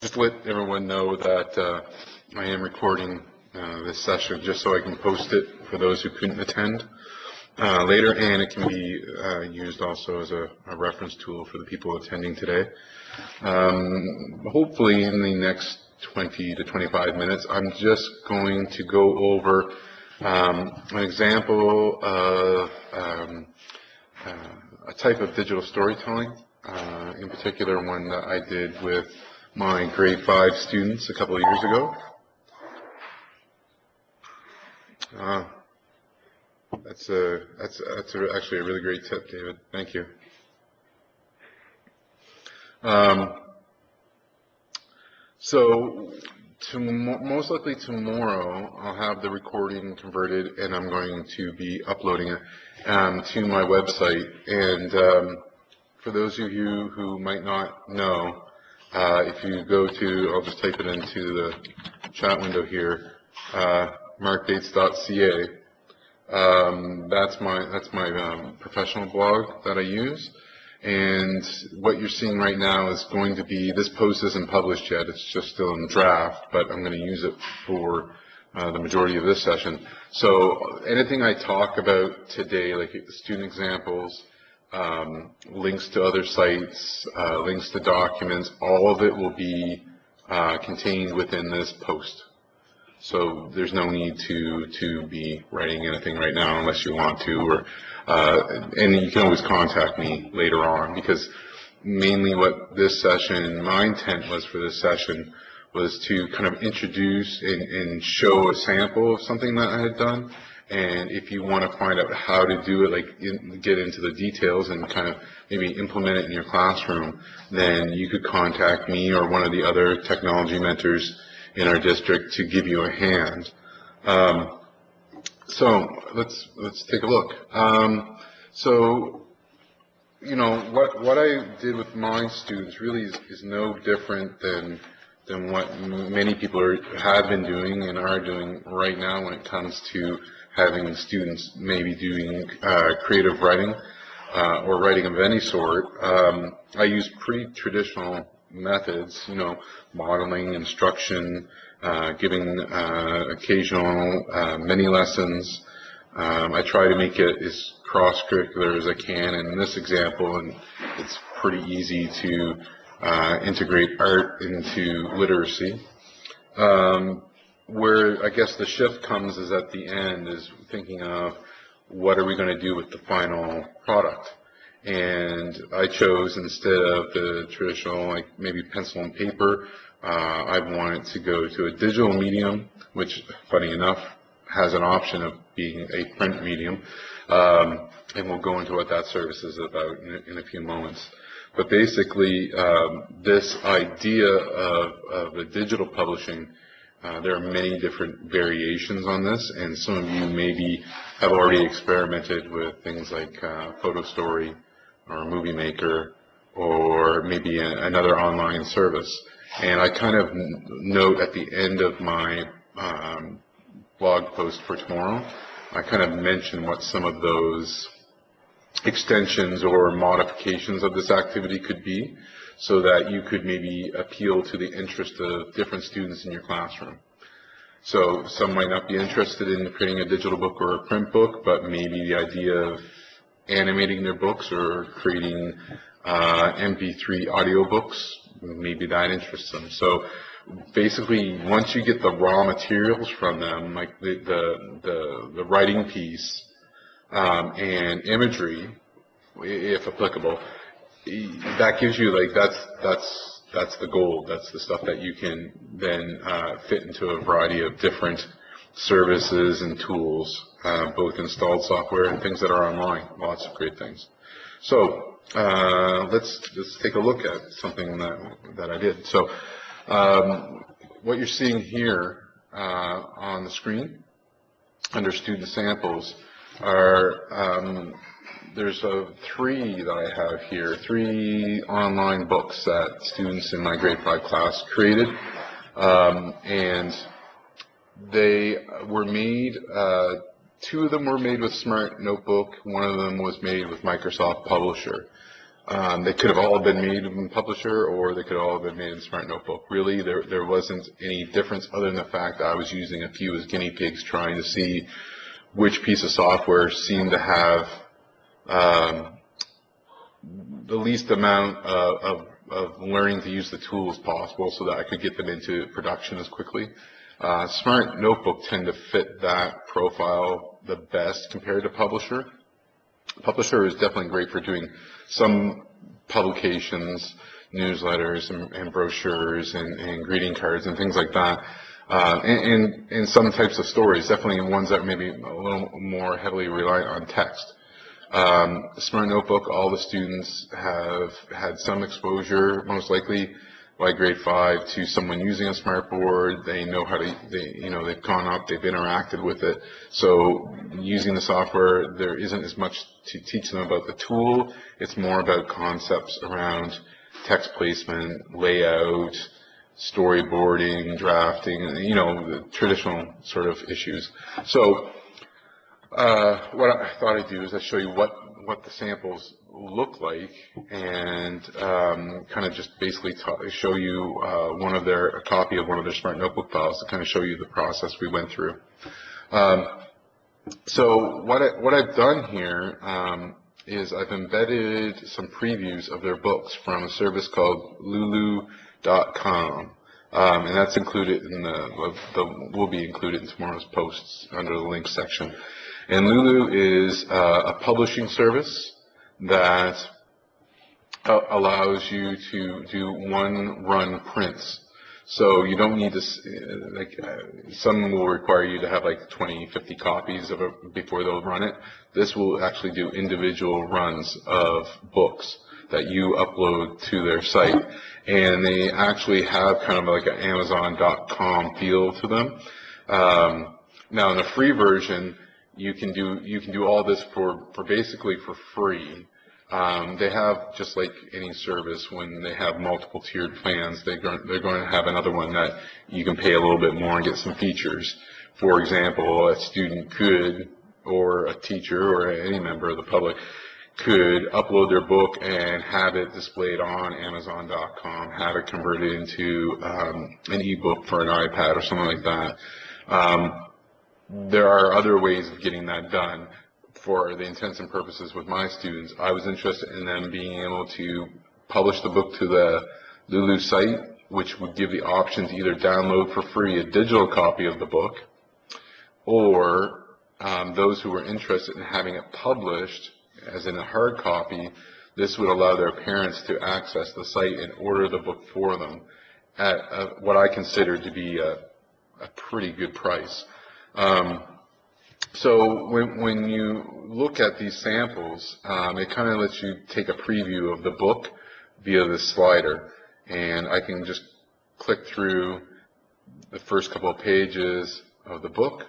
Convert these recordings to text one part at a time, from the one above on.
just to let everyone know that I am recording this session just so I can post it for those who couldn't attend later, and it can be used also as a reference tool for the people attending today. Hopefully in the next 20 to 25 minutes, I'm just going to go over an example of a type of digital storytelling, in particular one that I did with my grade 5 students a couple of years ago. That's actually a really great tip, David. Thank you. So most likely tomorrow I'll have the recording converted and I'm going to be uploading it to my website. And for those of you who might not know, if you go to, I'll just type it into the chat window here, markbates.ca. That's my professional blog that I use. And what you're seeing right now is going to be, this post isn't published yet, it's just still in draft, but I'm going to use it for the majority of this session. So anything I talk about today, like student examples, links to other sites, links to documents, all of it will be contained within this post. So there's no need to be writing anything right now unless you want to, or and you can always contact me later on, because mainly what this session, my intent was for this session, was to kind of introduce and show a sample of something that I had done. And if you want to find out how to do it, like get into the details and kind of maybe implement it in your classroom, then you could contact me or one of the other technology mentors in our district to give you a hand. So let's take a look. So you know what I did with my students really is no different than what many people have been doing and are doing right now when it comes to having students maybe doing creative writing or writing of any sort. I use pretty traditional methods, you know, modeling, instruction, giving occasional mini lessons. I try to make it as cross-curricular as I can. And in this example, and it's pretty easy to integrate art into literacy. Where I guess the shift comes is at the end is thinking of what are we going to do with the final product. And I chose, instead of the traditional, like maybe pencil and paper, I wanted to go to a digital medium, which, funny enough, has an option of being a print medium. And we'll go into what that service is about in a few moments. But basically, this idea of a digital publishing, there are many different variations on this, and some of you maybe have already experimented with things like PhotoStory or Movie Maker, or maybe another online service. And I kind of note at the end of my blog post for tomorrow, I kind of mention what some of those extensions or modifications of this activity could be, so that you could maybe appeal to the interest of different students in your classroom. So some might not be interested in creating a digital book or a print book, but maybe the idea of animating their books or creating MP3 audiobooks, maybe that interests them. So basically, once you get the raw materials from them, like the writing piece and imagery, if applicable, that gives you, like, that's the gold. That's the stuff that you can then fit into a variety of different services and tools, both installed software and things that are online. Lots of great things. So let's take a look at something that I did. So what you're seeing here on the screen under student samples are there's three that I have here, 3 online books that students in my grade 5 class created, and they were made, 2 of them were made with Smart Notebook, 1 of them was made with Microsoft Publisher. They could have all been made in Publisher, or they could all have been made in Smart Notebook. Really, there wasn't any difference other than the fact that I was using a few as guinea pigs, trying to see which piece of software seemed to have the least amount of learning to use the tools possible, so that I could get them into production as quickly. Smart Notebook tend to fit that profile the best compared to Publisher. Publisher is definitely great for doing some publications, newsletters, and brochures, and greeting cards, and things like that. And some types of stories, definitely ones that maybe a little more heavily reliant on text. Smart Notebook, all the students have had some exposure, most likely by grade 5, to someone using a smartboard. They know how to, they've gone up, they've interacted with it. So using the software, there isn't as much to teach them about the tool. It's more about concepts around text placement, layout, storyboarding, drafting, the traditional sort of issues. So what I thought I'd do is I'd show you what the samples look like, and kind of just basically show you a copy of one of their Smart Notebook files to kind of show you the process we went through. So what I've done here is I've embedded some previews of their books from a service called Lulu.com. And that's included in will be included in tomorrow's posts under the links section. And Lulu is a publishing service that allows you to do one-run prints. So you don't need to, some will require you to have like 20, 50 copies of it before they'll run it. This will actually do individual runs of books that you upload to their site. And they actually have kind of like an Amazon.com feel to them. Now in the free version, you can do all this for basically for free. They have, just like any service, when they have multiple tiered plans, they're going to have another one that you can pay a little bit more and get some features. For example, a student could, or a teacher, or any member of the public could upload their book and have it displayed on Amazon.com, have it converted into an ebook for an iPad or something like that. There are other ways of getting that done. For the intents and purposes with my students, I was interested in them being able to publish the book to the Lulu site, which would give the option to either download for free a digital copy of the book, or those who were interested in having it published as in a hard copy, this would allow their parents to access the site and order the book for them at what I consider to be a pretty good price. So when you look at these samples, it kind of lets you take a preview of the book via the slider, and I can just click through the first couple of pages of the book,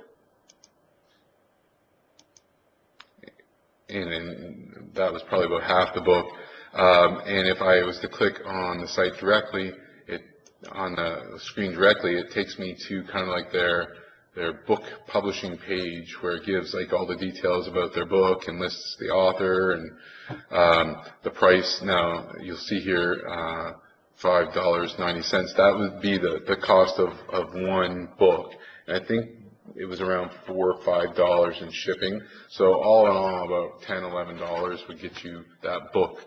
and then that was probably about half the book. And if I was to click on the site directly, on the screen directly, it takes me to kind of like their book publishing page, where it gives like all the details about their book and lists the author and the price. Now you'll see here $5.90. That would be the cost of one book, and I think it was around $4 or $5 in shipping. So all in all, about $10, $11 would get you that book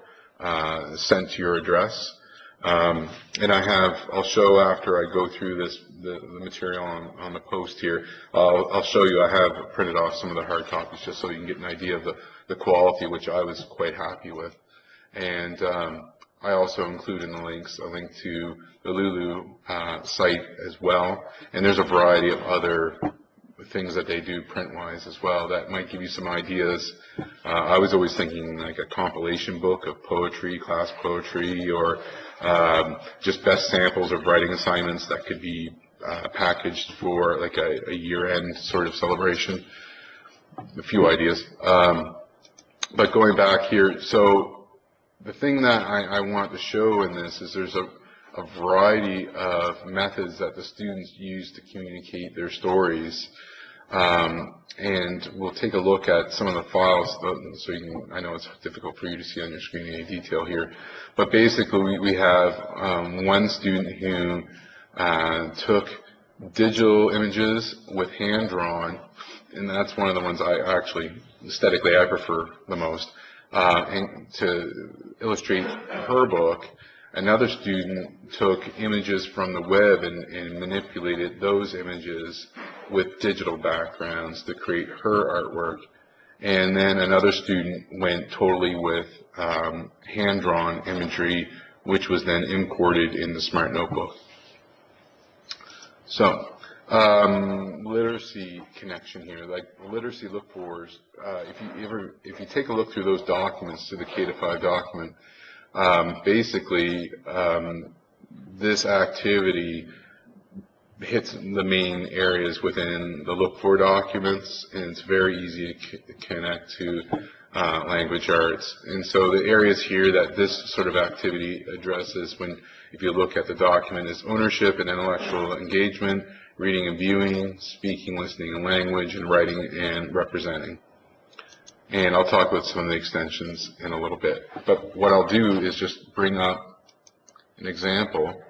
sent to your address. And I'll show after I go through the material on the post here, I'll show you, I have printed off some of the hard copies just so you can get an idea of the quality, which I was quite happy with. And I also include in the links a link to the Lulu site as well. And there's a variety of other things that they do print-wise as well that might give you some ideas. I was always thinking like a compilation book of poetry, class poetry, or just best samples of writing assignments that could be packaged for like a year-end sort of celebration. A few ideas. But going back here, so the thing that I want to show in this is there's a variety of methods that the students use to communicate their stories. And we'll take a look at some of the files, so you can, I know it's difficult for you to see on your screen any detail here, but basically we have one student who took digital images with hand-drawn, and that's one of the ones I actually, aesthetically, I prefer the most, and to illustrate her book. Another student took images from the web and manipulated those images with digital backgrounds to create her artwork. And then another student went totally with hand-drawn imagery, which was then imported in the Smart Notebook. So, literacy connection here, like literacy look-fors, if you take a look through those documents, to the K-5 document, basically, this activity hits the main areas within the look-for documents, and it's very easy to connect to language arts. And so the areas here that this sort of activity addresses, if you look at the document, is ownership and intellectual engagement, reading and viewing, speaking, listening, and language, and writing and representing. And I'll talk about some of the extensions in a little bit. But what I'll do is just bring up an example.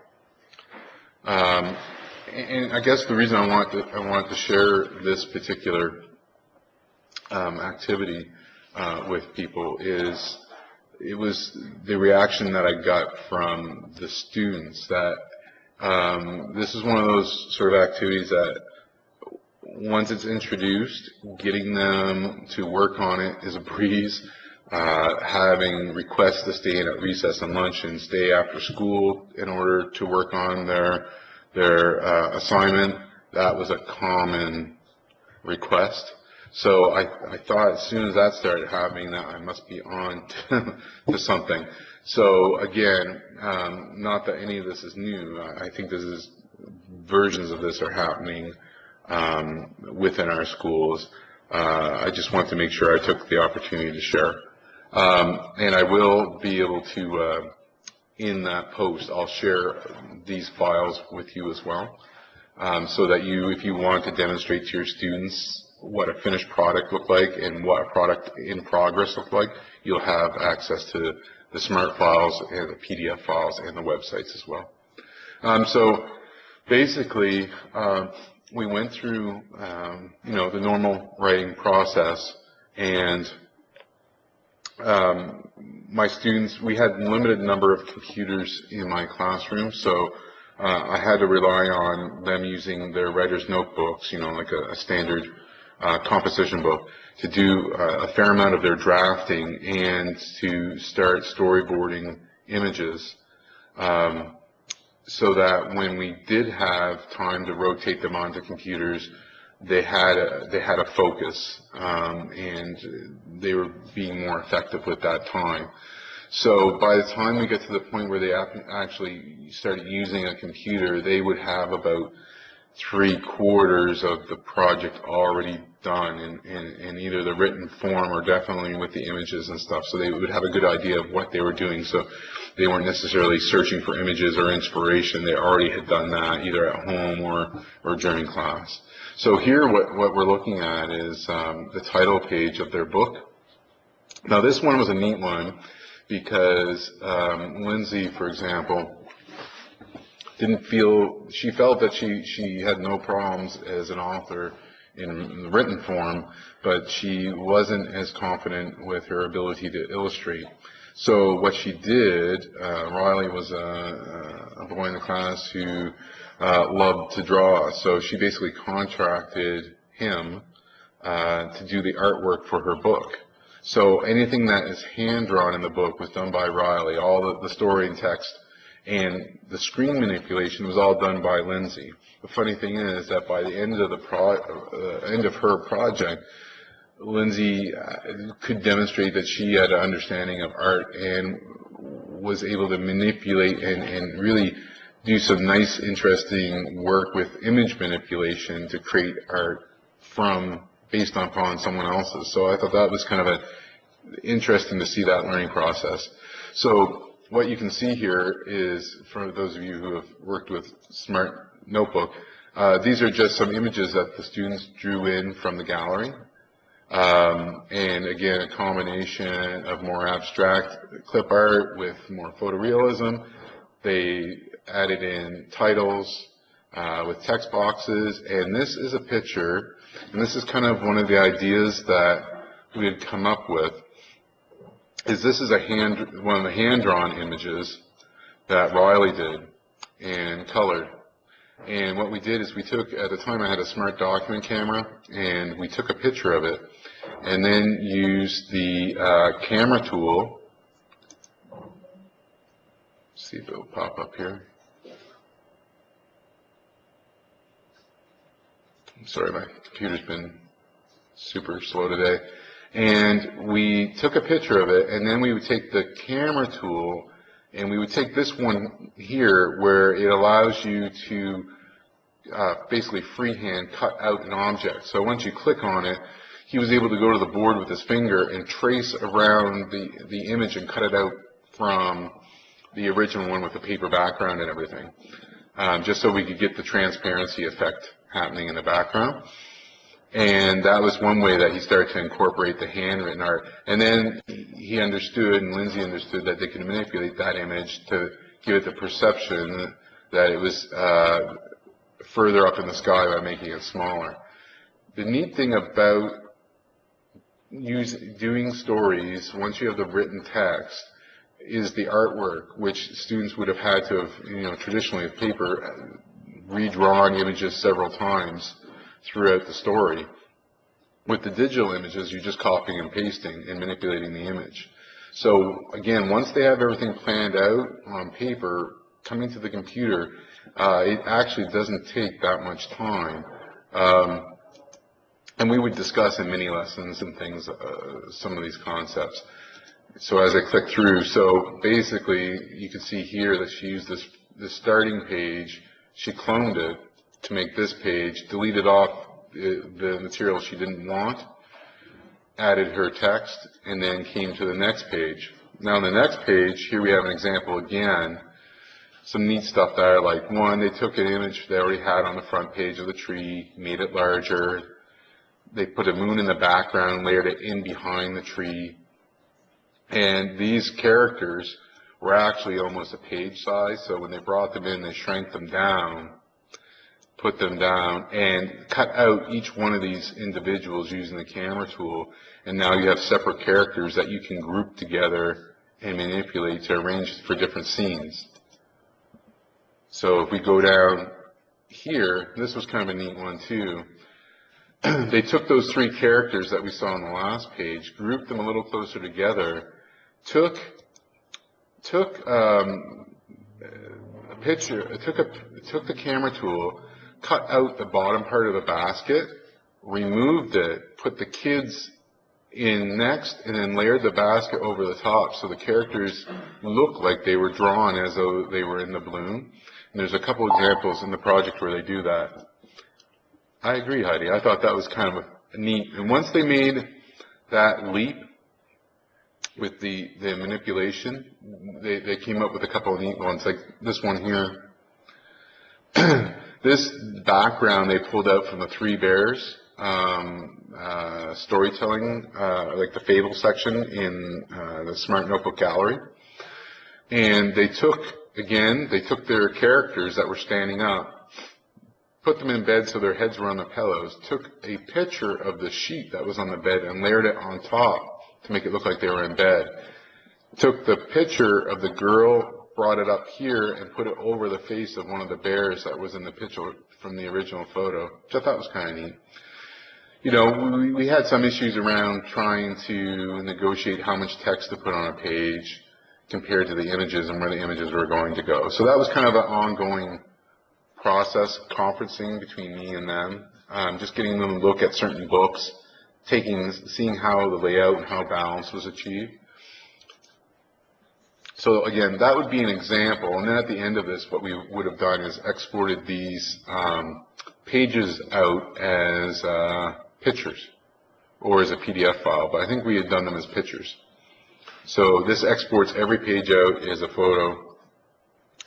And I guess the reason I want to share this particular activity with people is it was the reaction that I got from the students that this is one of those sort of activities that once it's introduced, getting them to work on it is a breeze. Having requests to stay in at recess and lunch and stay after school in order to work on their assignment, that was a common request. So I thought as soon as that started happening that I must be on to something. So again, not that any of this is new. I think versions of this are happening within our schools. I just want to make sure I took the opportunity to share. And I will be able to, in that post, I'll share these files with you as well, so that if you want to demonstrate to your students what a finished product looked like and what a product in progress looked like, you'll have access to the Smart files and the PDF files and the websites as well. So basically, we went through, the normal writing process, and my students, we had a limited number of computers in my classroom, so I had to rely on them using their writer's notebooks, like a standard composition book, to do a fair amount of their drafting and to start storyboarding images, so that when we did have time to rotate them onto computers, they had a focus, and they were being more effective with that time. So by the time we get to the point where they actually started using a computer, they would have about 3/4 of the project already done in either the written form or definitely with the images and stuff. So they would have a good idea of what they were doing. So they weren't necessarily searching for images or inspiration. They already had done that either at home or during class. So here what we're looking at is the title page of their book. Now this one was a neat one because Lindsay, for example, she felt that she had no problems as an author in written form, but she wasn't as confident with her ability to illustrate. So what she did, Riley was a boy in the class who loved to draw, so she basically contracted him to do the artwork for her book. So anything that is hand-drawn in the book was done by Riley, all the story and text, and the screen manipulation was all done by Lindsay. The funny thing is that by the end of end of her project, Lindsay could demonstrate that she had an understanding of art and was able to manipulate and really do some nice, interesting work with image manipulation to create art based upon someone else's. So I thought that was kind of interesting to see that learning process. So what you can see here is, for those of you who have worked with Smart Notebook, These are just some images that the students drew in from the gallery. And again, a combination of more abstract clip art with more photorealism. They added in titles with text boxes, and this is a picture, and this is kind of one of the ideas that we had come up with, is this is one of the hand-drawn images that Riley did and colored. And what we did is we took, at the time I had a smart document camera, and we took a picture of it, and then used the camera tool. See if it'll pop up here. I'm sorry, my computer's been super slow today. And we took a picture of it, and then we would take the camera tool, and we would take this one here where it allows you to basically freehand cut out an object. So once you click on it, he was able to go to the board with his finger and trace around the image and cut it out from the original one with the paper background and everything, just so we could get the transparency effect happening in the background. And that was one way that he started to incorporate the handwritten art. And then he understood, and Lindsay understood, that they could manipulate that image to give it the perception that it was further up in the sky by making it smaller. The neat thing about doing stories, once you have the written text, is the artwork, which students would have had to have, traditionally with paper, redrawn images several times throughout the story. With the digital images, you're just copying and pasting and manipulating the image. So again, once they have everything planned out on paper, coming to the computer, it actually doesn't take that much time. And we would discuss in mini lessons and things some of these concepts. So as I click through, so basically you can see here that she used this starting page, she cloned it to make this page, deleted off the material she didn't want, added her text, and then came to the next page. Now on the next page, here we have an example again, some neat stuff there, like one, they took an image they already had on the front page of the tree, made it larger, they put a moon in the background, layered it in behind the tree, and these characters were actually almost a page size, so when they brought them in, they shrank them down, put them down, and cut out each one of these individuals using the camera tool, and now you have separate characters that you can group together and manipulate to arrange for different scenes. So if we go down here, this was kind of a neat one too. They took those three characters that we saw on the last page, grouped them a little closer together, took a picture, took the camera tool, cut out the bottom part of the basket, removed it, put the kids in next, and then layered the basket over the top so the characters look like they were drawn as though they were in the bloom. And there's a couple examples in the project where they do that. I agree, Heidi. I thought that was kind of neat. And once they made that leap with the manipulation, they came up with a couple of neat ones, like this one here. This background they pulled out from the Three Bears storytelling, like the Fable section in the Smart Notebook Gallery. And they took their characters that were standing up, put them in bed so their heads were on the pillows, took a picture of the sheet that was on the bed and layered it on top to make it look like they were in bed. Took the picture of the girl, brought it up here, and put it over the face of one of the bears that was in the picture from the original photo, which I thought was kind of neat. We had some issues around trying to negotiate how much text to put on a page compared to the images and where the images were going to go. So that was kind of an ongoing process, conferencing between me and them, just getting them to look at certain books, seeing how the layout and how balance was achieved. So again, that would be an example, and then at the end of this, what we would have done is exported these pages out as pictures or as a PDF file, but I think we had done them as pictures. So this exports every page out as a photo,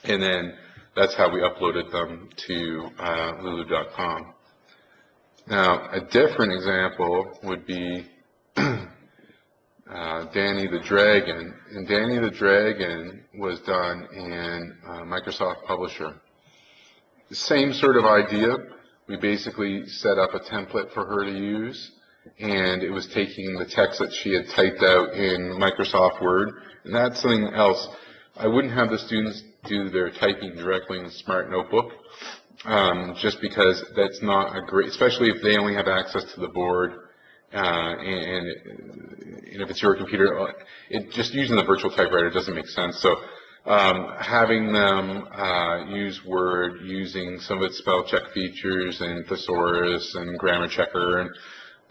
and then that's how we uploaded them to lulu.com. Now, a different example would be Danny the Dragon, and Danny the Dragon was done in Microsoft Publisher. The same sort of idea. We basically set up a template for her to use, and it was taking the text that she had typed out in Microsoft Word, and that's something else. I wouldn't have the students do their typing directly in the Smart Notebook, just because that's not a great, especially if they only have access to the board, and if it's your computer, just using the virtual typewriter doesn't make sense. So having them use Word, using some of its spell check features and thesaurus and grammar checker and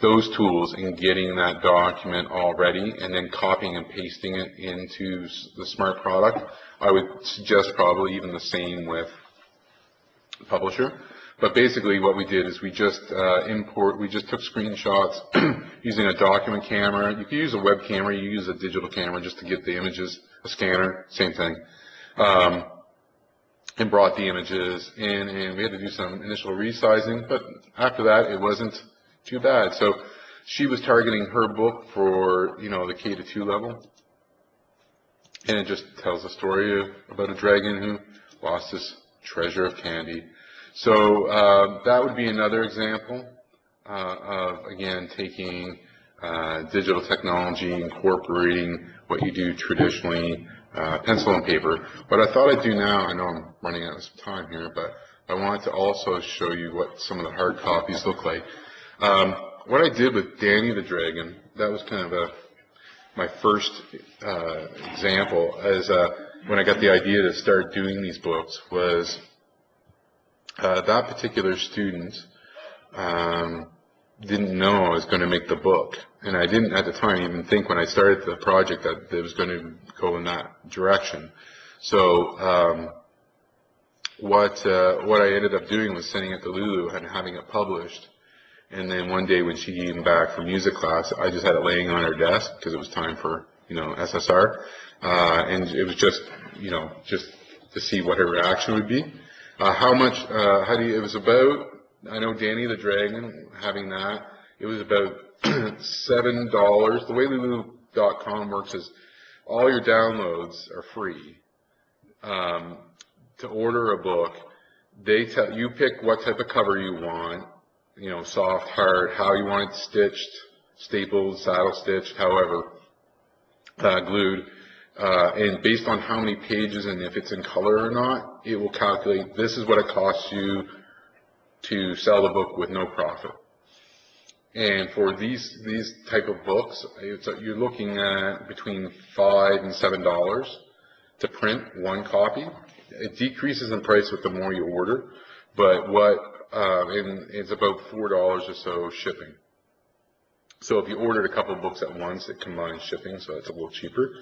those tools, and getting that document all ready and then copying and pasting it into the Smart product, I would suggest probably even the same with Publisher. But basically what we did is we just took screenshots using a document camera. You can use a web camera, you use a digital camera just to get the images, a scanner, same thing. And brought the images in, and we had to do some initial resizing, but after that it wasn't too bad. So she was targeting her book for, the K-2 level, and it just tells a story about a dragon who lost his treasure of candy. So that would be another example of, again, taking digital technology, incorporating what you do traditionally, pencil and paper. What I thought I'd do now, I know I'm running out of some time here, but I wanted to also show you what some of the hard copies look like. What I did with Danny the Dragon, that was kind of my first example, as when I got the idea to start doing these books, was that particular student didn't know I was going to make the book, and I didn't at the time even think when I started the project that it was going to go in that direction. So what I ended up doing was sending it to Lulu and having it published. And then one day when she came back from music class, I just had it laying on her desk because it was time for, SSR. And it was just, just to see what her reaction would be. It was about, I know Danny the Dragon, having that, it was about $7. The way Lulu.com works is all your downloads are free. To order a book, you pick what type of cover you want, soft, hard, how you want it stitched, stapled, saddle stitched, however, glued, and based on how many pages and if it's in color or not, it will calculate this is what it costs you to sell the book with no profit. And for these type of books, you're looking at between $5 and $7 to print one copy. It decreases in price with the more you order, but and it's about $4 or so shipping. So if you ordered a couple books at once, it combines shipping, so it's a little cheaper.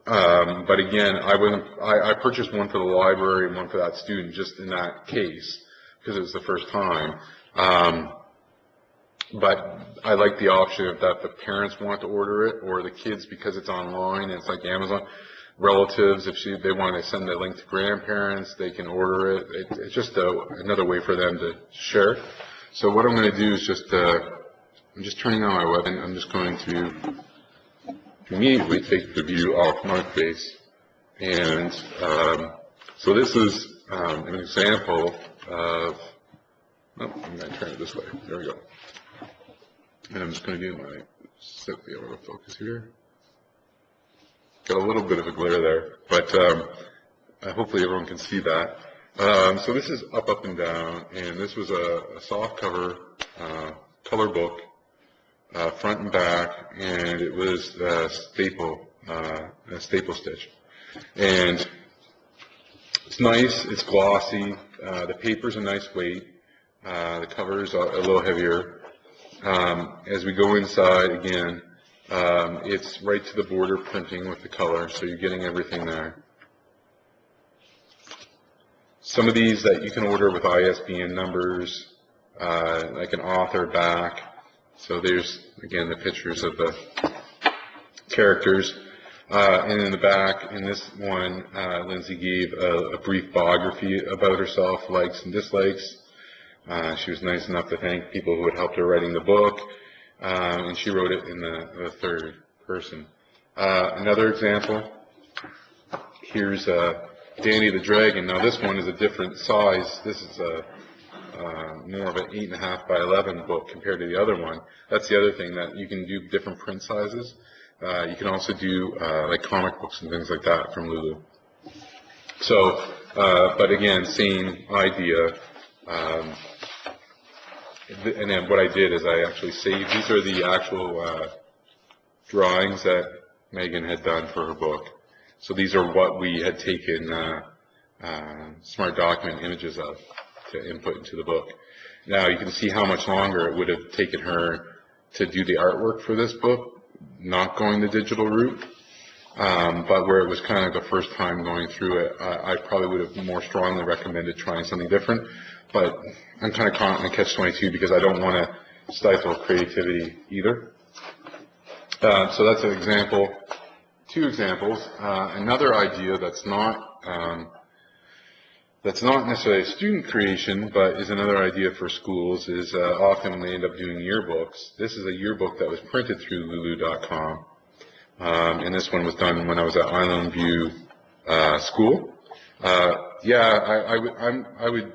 But again, I purchased one for the library and one for that student just in that case because it was the first time. But I like the option of that the parents want to order it, or the kids, because it's online and it's like Amazon. Relatives, if they want to send the link to grandparents, they can order it. It's just another way for them to share. So what I'm going to do is I'm just turning on my web, and I'm just going to immediately take the view off my face. And so this is an example of, I'm going to turn it this way. There we go. And I'm just going to do set the autofocus here. Got a little bit of a glare there, but hopefully everyone can see that. So this is up, and down, and this was a soft cover color book, front and back, and it was a staple stitch. And it's nice, it's glossy, the paper's a nice weight, the cover's a little heavier. As we go inside, again, it's right to the border printing with the color, so you're getting everything there. Some of these that you can order with ISBN numbers, like an author back. So there's, again, the pictures of the characters. And in the back, in this one, Lindsay gave a brief biography about herself, likes and dislikes. She was nice enough to thank people who had helped her writing the book, and she wrote it in the third person. Another example, here's Danny the Dragon. Now this one is a different size. This is more of an 8.5 by 11 book compared to the other one. That's the other thing, that you can do different print sizes. You can also do like comic books and things like that from Lulu. So, but again, same idea. And then what I did is I actually saved, these are the actual drawings that Megan had done for her book. So these are what we had taken Smart Document images of to input into the book. Now you can see how much longer it would have taken her to do the artwork for this book, not going the digital route. But where it was kind of the first time going through it, I probably would have more strongly recommended trying something different. But I'm kind of caught in a catch-22 because I don't want to stifle creativity either. So that's an example, two examples. Another idea that's not necessarily a student creation, but is another idea for schools, is often when they end up doing yearbooks. This is a yearbook that was printed through Lulu.com. And this one was done when I was at Island View School. I would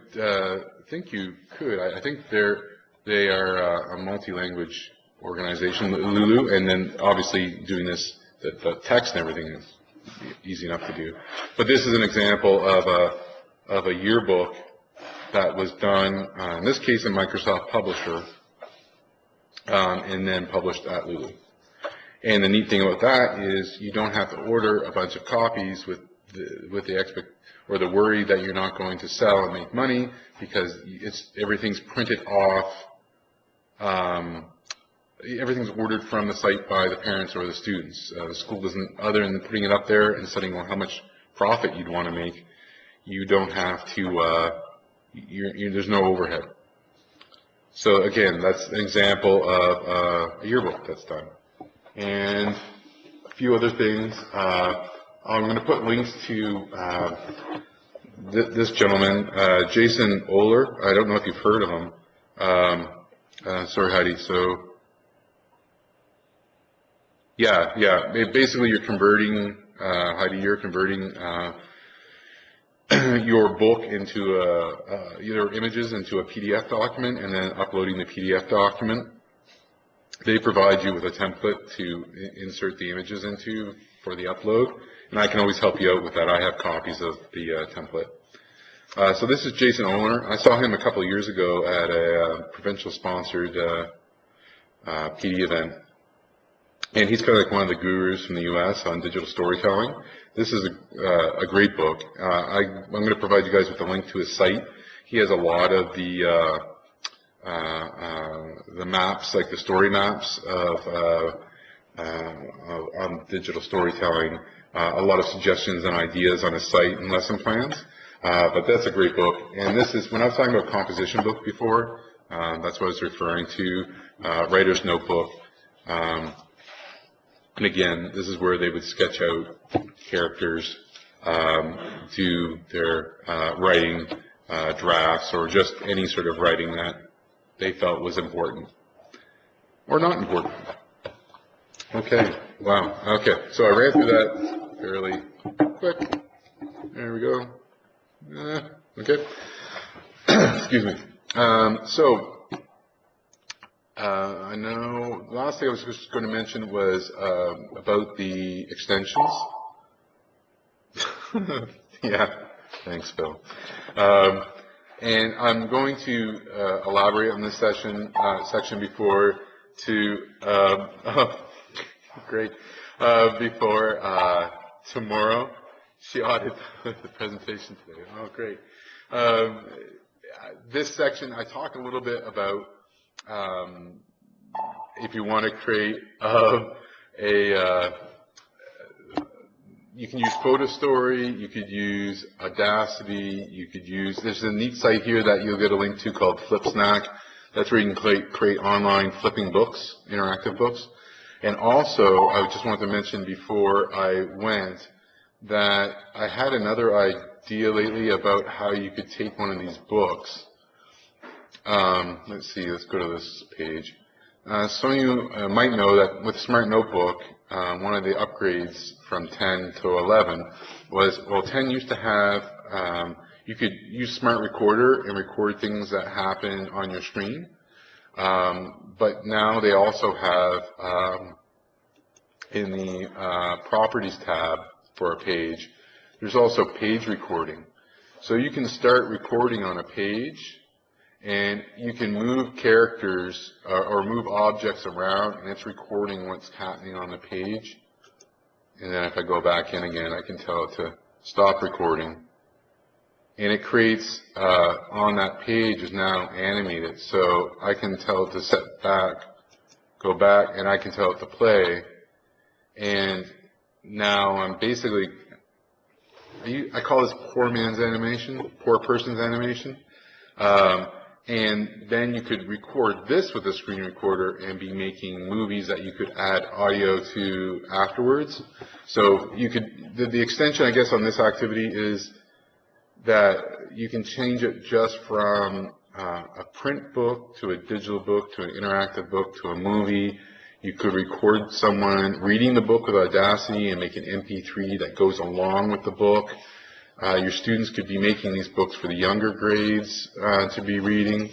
think you could. I think they are a multi-language organization, Lulu, and then obviously doing this, the text and everything is easy enough to do. But this is an example of a yearbook that was done, in this case, a Microsoft Publisher, and then published at Lulu. And the neat thing about that is you don't have to order a bunch of copies with the worry that you're not going to sell and make money, because everything's printed off. Everything's ordered from the site by the parents or the students. The school doesn't, other than putting it up there and setting how much profit you'd want to make, you don't have to. There's no overhead. So again, that's an example of a yearbook that's done. And a few other things. I'm going to put links to this gentleman, Jason Oler. I don't know if you've heard of him. Sorry, Heidi. So, yeah. Basically, you're converting, Heidi, you're converting your book into either images into a PDF document and then uploading the PDF document. They provide you with a template to insert the images into for the upload, and I can always help you out with that. I have copies of the template. So this is Jason Oler. I saw him a couple of years ago at a provincial-sponsored PD event, and he's kind of like one of the gurus from the U.S. on digital storytelling. This is a great book. I'm going to provide you guys with a link to his site. He has a lot of the maps, like the story maps on digital storytelling, a lot of suggestions and ideas on his site and lesson plans. But that's a great book. And this is, when I was talking about composition book before, that's what I was referring to, writer's notebook. And again, this is where they would sketch out characters, do their writing drafts, or just any sort of writing that they felt was important or not important. Okay, wow, okay, so I ran through that fairly quick. There we go. Okay, excuse me. I know the last thing I was just going to mention was about the extensions. Yeah, thanks, Bill. And I'm going to elaborate on this section before great, before tomorrow. She audited the presentation today. Oh, great. This section, I talk a little bit about if you want to create you can use PhotoStory, you could use Audacity, you could use, there's a neat site here that you'll get a link to called FlipSnack. That's where you can create online flipping books, interactive books. And also, I just wanted to mention before I went that I had another idea lately about how you could take one of these books. Let's see, let's go to this page. Some of you might know that with Smart Notebook, one of the upgrades from 10 to 11 was, well, 10 used to have, you could use Smart Recorder and record things that happen on your screen. But now they also have, in the Properties tab for a page, there's also page recording. So you can start recording on a page, and you can move characters or move objects around, and it's recording what's happening on the page. And then if I go back in again, I can tell it to stop recording. And it creates, on that page is now animated. So I can tell it to set back, go back, and I can tell it to play. And now I'm basically, I call this poor man's animation, poor person's animation. And then you could record this with a screen recorder and be making movies that you could add audio to afterwards. So you could, the extension, I guess, on this activity is that you can change it just from a print book to a digital book to an interactive book to a movie. You could record someone reading the book with Audacity and make an MP3 that goes along with the book. Your students could be making these books for the younger grades to be reading,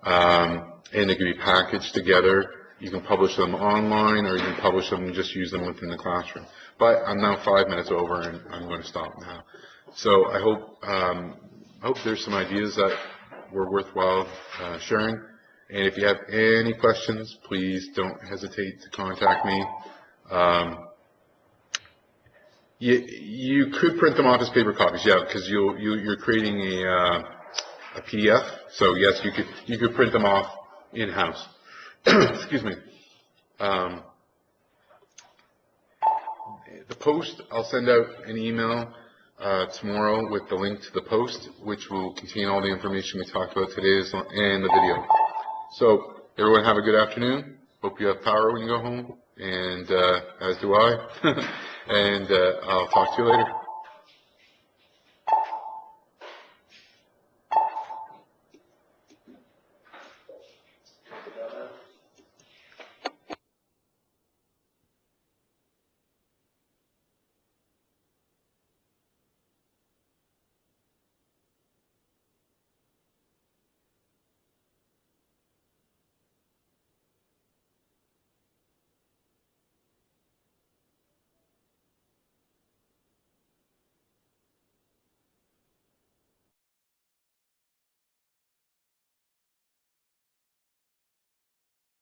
and they could be packaged together. You can publish them online, or you can publish them and just use them within the classroom. But I'm now 5 minutes over, and I'm going to stop now. So I hope there's some ideas that were worthwhile sharing. And if you have any questions, please don't hesitate to contact me. You could print them off as paper copies, yeah, because you're creating a PDF. So yes, you could print them off in-house. Excuse me. The post, I'll send out an email tomorrow with the link to the post, which will contain all the information we talked about today and the video. So everyone have a good afternoon. Hope you have power when you go home, and as do I. And I'll talk to you later.